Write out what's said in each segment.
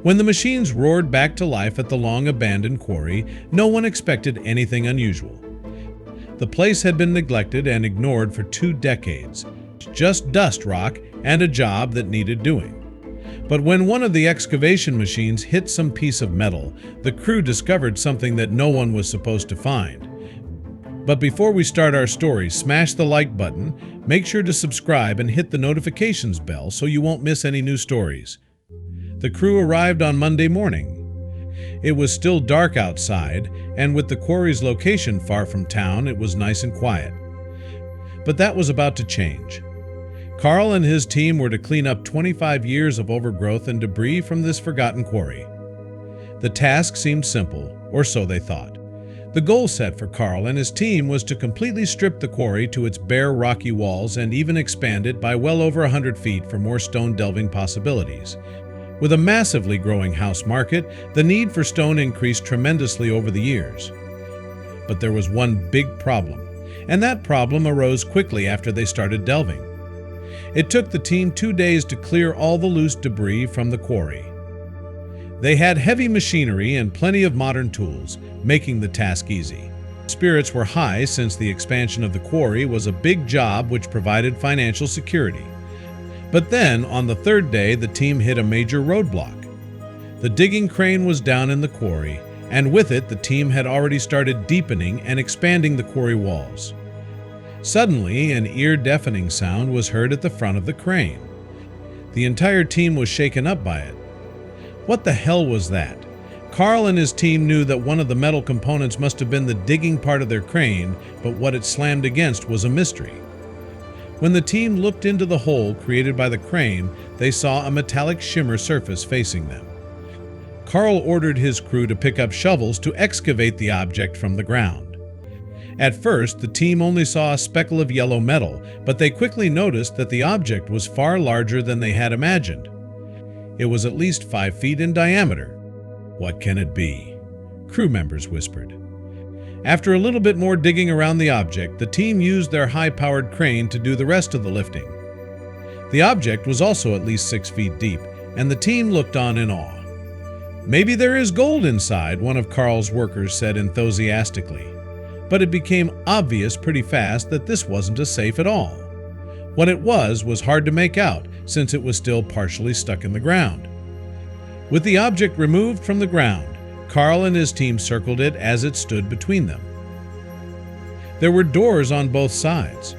When the machines roared back to life at the long-abandoned quarry, no one expected anything unusual. The place had been neglected and ignored for 2 decades. Just dust rock and a job that needed doing. But when one of the excavation machines hit some piece of metal, the crew discovered something that no one was supposed to find. But before we start our story, smash the like button, make sure to subscribe and hit the notifications bell so you won't miss any new stories. The crew arrived on Monday morning. It was still dark outside, and with the quarry's location far from town, it was nice and quiet. But that was about to change. Carl and his team were to clean up 25 years of overgrowth and debris from this forgotten quarry. The task seemed simple, or so they thought. The goal set for Carl and his team was to completely strip the quarry to its bare rocky walls and even expand it by well over 100 feet for more stone delving possibilities. With a massively growing house market, the need for stone increased tremendously over the years. But there was one big problem, and that problem arose quickly after they started delving. It took the team 2 days to clear all the loose debris from the quarry. They had heavy machinery and plenty of modern tools, making the task easy. Spirits were high since the expansion of the quarry was a big job which provided financial security. But then, on the 3rd day, the team hit a major roadblock. The digging crane was down in the quarry, and with it the team had already started deepening and expanding the quarry walls. Suddenly, an ear-deafening sound was heard at the front of the crane. The entire team was shaken up by it. What the hell was that? Carl and his team knew that one of the metal components must have been the digging part of their crane, but what it slammed against was a mystery. When the team looked into the hole created by the crane, they saw a metallic shimmer surface facing them. Carl ordered his crew to pick up shovels to excavate the object from the ground. At first, the team only saw a speckle of yellow metal, but they quickly noticed that the object was far larger than they had imagined. It was at least 5 feet in diameter. "What can it be?" crew members whispered. After a little bit more digging around the object, the team used their high-powered crane to do the rest of the lifting. The object was also at least 6 feet deep, and the team looked on in awe. "Maybe there is gold inside," one of Carl's workers said enthusiastically. But it became obvious pretty fast that this wasn't a safe at all. What it was hard to make out, since it was still partially stuck in the ground. With the object removed from the ground, Carl and his team circled it as it stood between them. There were doors on both sides.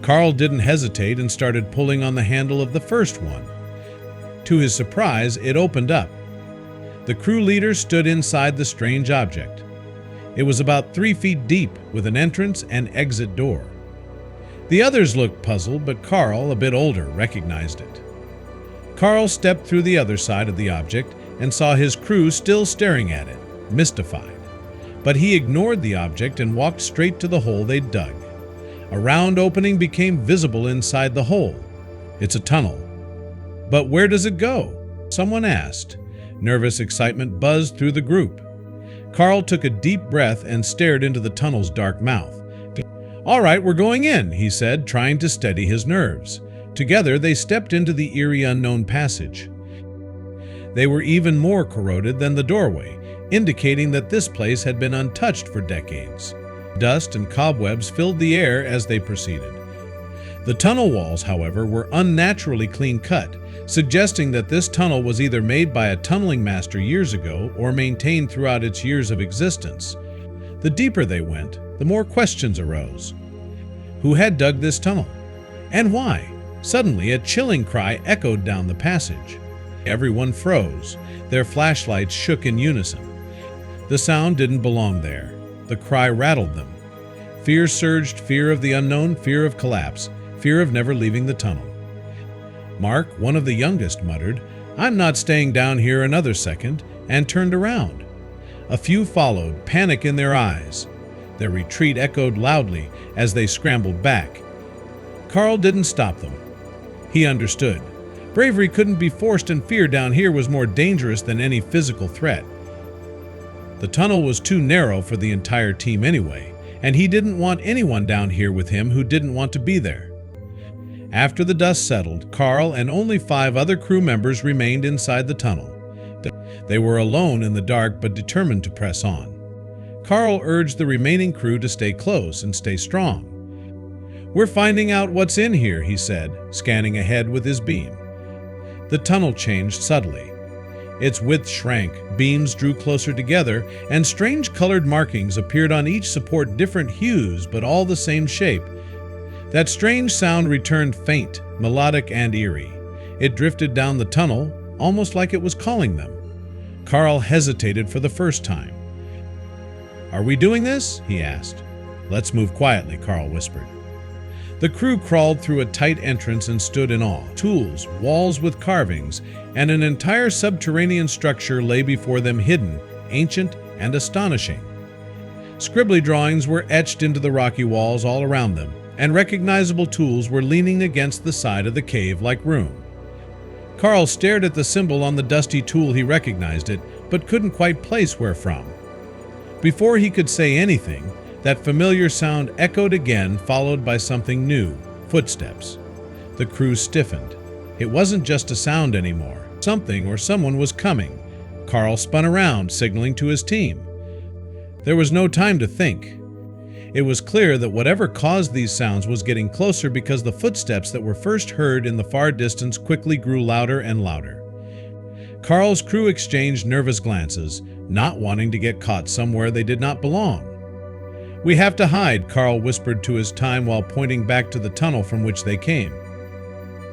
Carl didn't hesitate and started pulling on the handle of the first one. To his surprise, it opened up. The crew leader stood inside the strange object. It was about 3 feet deep, with an entrance and exit door. The others looked puzzled, but Carl, a bit older, recognized it. Carl stepped through the other side of the object and saw his crew still staring at it, mystified. But he ignored the object and walked straight to the hole they'd dug. A round opening became visible inside the hole. "It's a tunnel." "But where does it go?" someone asked. Nervous excitement buzzed through the group. Carl took a deep breath and stared into the tunnel's dark mouth. "All right, we're going in," he said, trying to steady his nerves. Together, they stepped into the eerie unknown passage. They were even more corroded than the doorway, indicating that this place had been untouched for decades. Dust and cobwebs filled the air as they proceeded. The tunnel walls, however, were unnaturally clean-cut, suggesting that this tunnel was either made by a tunneling master years ago or maintained throughout its years of existence. The deeper they went, the more questions arose. Who had dug this tunnel? And why? Suddenly, a chilling cry echoed down the passage. Everyone froze. Their flashlights shook in unison. The sound didn't belong there. The cry rattled them. Fear surged, fear of the unknown, fear of collapse, fear of never leaving the tunnel. Mark, one of the youngest, muttered, "I'm not staying down here another second," and turned around. A few followed, panic in their eyes. Their retreat echoed loudly as they scrambled back. Carl didn't stop them. He understood. Bravery couldn't be forced, and fear down here was more dangerous than any physical threat. The tunnel was too narrow for the entire team anyway, and he didn't want anyone down here with him who didn't want to be there. After the dust settled, Carl and only 5 other crew members remained inside the tunnel. They were alone in the dark but determined to press on. Carl urged the remaining crew to stay close and stay strong. "We're finding out what's in here," he said, scanning ahead with his beam. The tunnel changed subtly. Its width shrank, beams drew closer together, and strange colored markings appeared on each support, different hues but all the same shape. That strange sound returned, faint, melodic, and eerie. It drifted down the tunnel, almost like it was calling them. Carl hesitated for the first time. "Are we doing this?" he asked. "Let's move quietly," Carl whispered. The crew crawled through a tight entrance and stood in awe. Tools, walls with carvings, and an entire subterranean structure lay before them, hidden, ancient, and astonishing. Scribbly drawings were etched into the rocky walls all around them, and recognizable tools were leaning against the side of the cave like room. Carl stared at the symbol on the dusty tool. He recognized it, but couldn't quite place where from. Before he could say anything, that familiar sound echoed again, followed by something new, footsteps. The crew stiffened. It wasn't just a sound anymore. Something or someone was coming. Carl spun around, signaling to his team. There was no time to think. It was clear that whatever caused these sounds was getting closer, because the footsteps that were first heard in the far distance quickly grew louder and louder. Carl's crew exchanged nervous glances, not wanting to get caught somewhere they did not belong. "We have to hide," Carl whispered to his team while pointing back to the tunnel from which they came.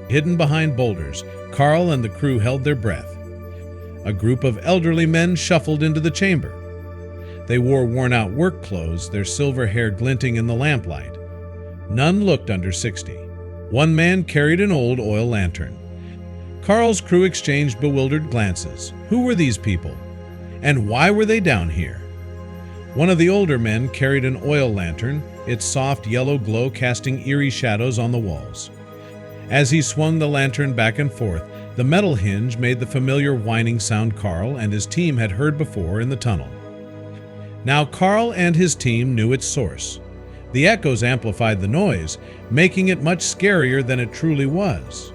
Hidden behind boulders, Carl and the crew held their breath. A group of elderly men shuffled into the chamber. They wore worn-out work clothes, their silver hair glinting in the lamplight. None looked under 60. One man carried an old oil lantern. Carl's crew exchanged bewildered glances. Who were these people? And why were they down here? One of the older men carried an oil lantern, its soft yellow glow casting eerie shadows on the walls. As he swung the lantern back and forth, the metal hinge made the familiar whining sound Carl and his team had heard before in the tunnel. Now Carl and his team knew its source. The echoes amplified the noise, making it much scarier than it truly was.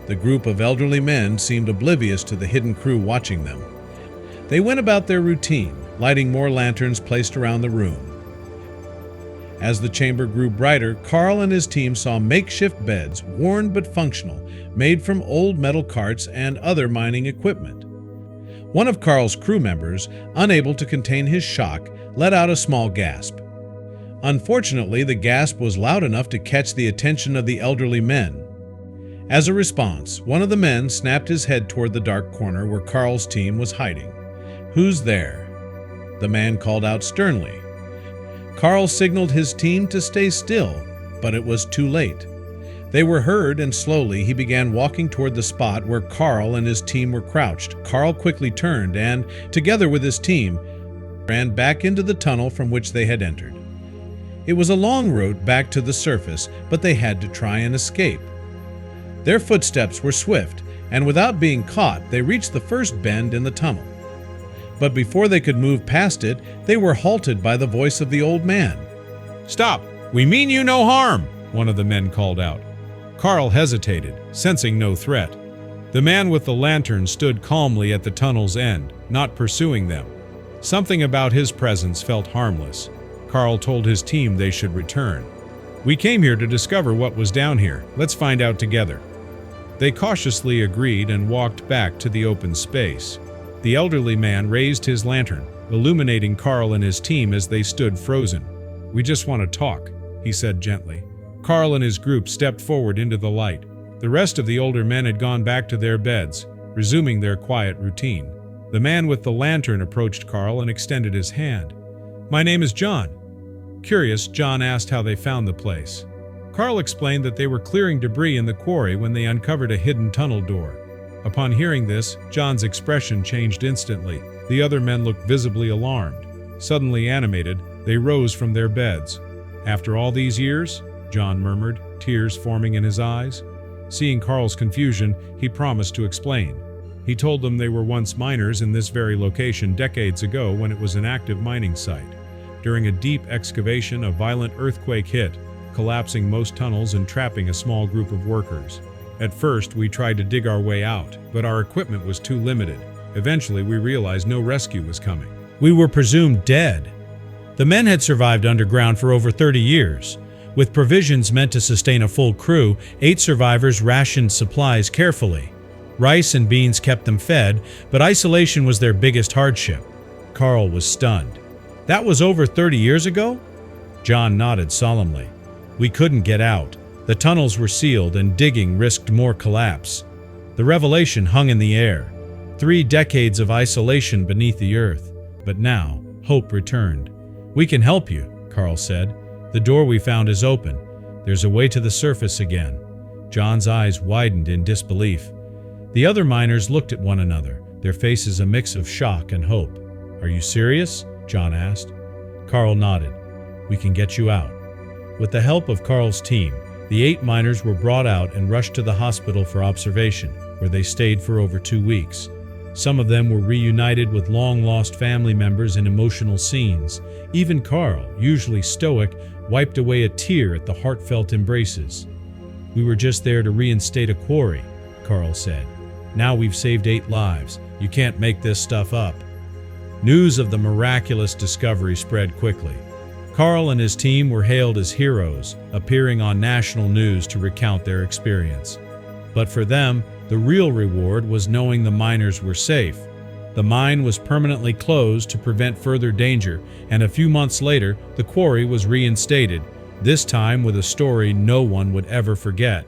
The group of elderly men seemed oblivious to the hidden crew watching them. They went about their routine, lighting more lanterns placed around the room. As the chamber grew brighter, Carl and his team saw makeshift beds, worn but functional, made from old metal carts and other mining equipment. One of Carl's crew members, unable to contain his shock, let out a small gasp. Unfortunately, the gasp was loud enough to catch the attention of the elderly men. As a response, one of the men snapped his head toward the dark corner where Carl's team was hiding. "Who's there?" the man called out sternly. Carl signaled his team to stay still, but it was too late. They were heard, and slowly he began walking toward the spot where Carl and his team were crouched. Carl quickly turned and, together with his team, ran back into the tunnel from which they had entered. It was a long route back to the surface, but they had to try and escape. Their footsteps were swift, and without being caught, they reached the first bend in the tunnel. But before they could move past it, they were halted by the voice of the old man. "Stop! We mean you no harm!" one of the men called out. Carl hesitated, sensing no threat. The man with the lantern stood calmly at the tunnel's end, not pursuing them. Something about his presence felt harmless. Carl told his team they should return. "We came here to discover what was down here. Let's find out together." They cautiously agreed and walked back to the open space. The elderly man raised his lantern, illuminating Carl and his team as they stood frozen. "We just want to talk," he said gently. Carl and his group stepped forward into the light. The rest of the older men had gone back to their beds, resuming their quiet routine. The man with the lantern approached Carl and extended his hand. "My name is John." Curious, John asked how they found the place. Carl explained that they were clearing debris in the quarry when they uncovered a hidden tunnel door. Upon hearing this, John's expression changed instantly. The other men looked visibly alarmed. Suddenly animated, they rose from their beds. "After all these years?" John murmured, tears forming in his eyes. Seeing Carl's confusion, he promised to explain. He told them they were once miners in this very location decades ago when it was an active mining site. During a deep excavation, a violent earthquake hit, collapsing most tunnels and trapping a small group of workers. At first, we tried to dig our way out, but our equipment was too limited. Eventually, we realized no rescue was coming. We were presumed dead. The men had survived underground for over 30 years. With provisions meant to sustain a full crew, 8 survivors rationed supplies carefully. Rice and beans kept them fed, but isolation was their biggest hardship. Carl was stunned. That was over 30 years ago? John nodded solemnly. We couldn't get out. The tunnels were sealed and digging risked more collapse. The revelation hung in the air. 3 decades of isolation beneath the earth. But now, hope returned. We can help you, Carl said. The door we found is open. There's a way to the surface again. John's eyes widened in disbelief. The other miners looked at one another, their faces a mix of shock and hope. Are you serious? John asked. Carl nodded. We can get you out. With the help of Carl's team, the 8 miners were brought out and rushed to the hospital for observation, where they stayed for over 2 weeks. Some of them were reunited with long-lost family members in emotional scenes. Even Carl, usually stoic, wiped away a tear at the heartfelt embraces. We were just there to reinstate a quarry, Carl said. Now we've saved 8 lives. You can't make this stuff up. News of the miraculous discovery spread quickly. Carl and his team were hailed as heroes, appearing on national news to recount their experience. But for them, the real reward was knowing the miners were safe. The mine was permanently closed to prevent further danger, and a few months later, the quarry was reinstated, this time with a story no one would ever forget.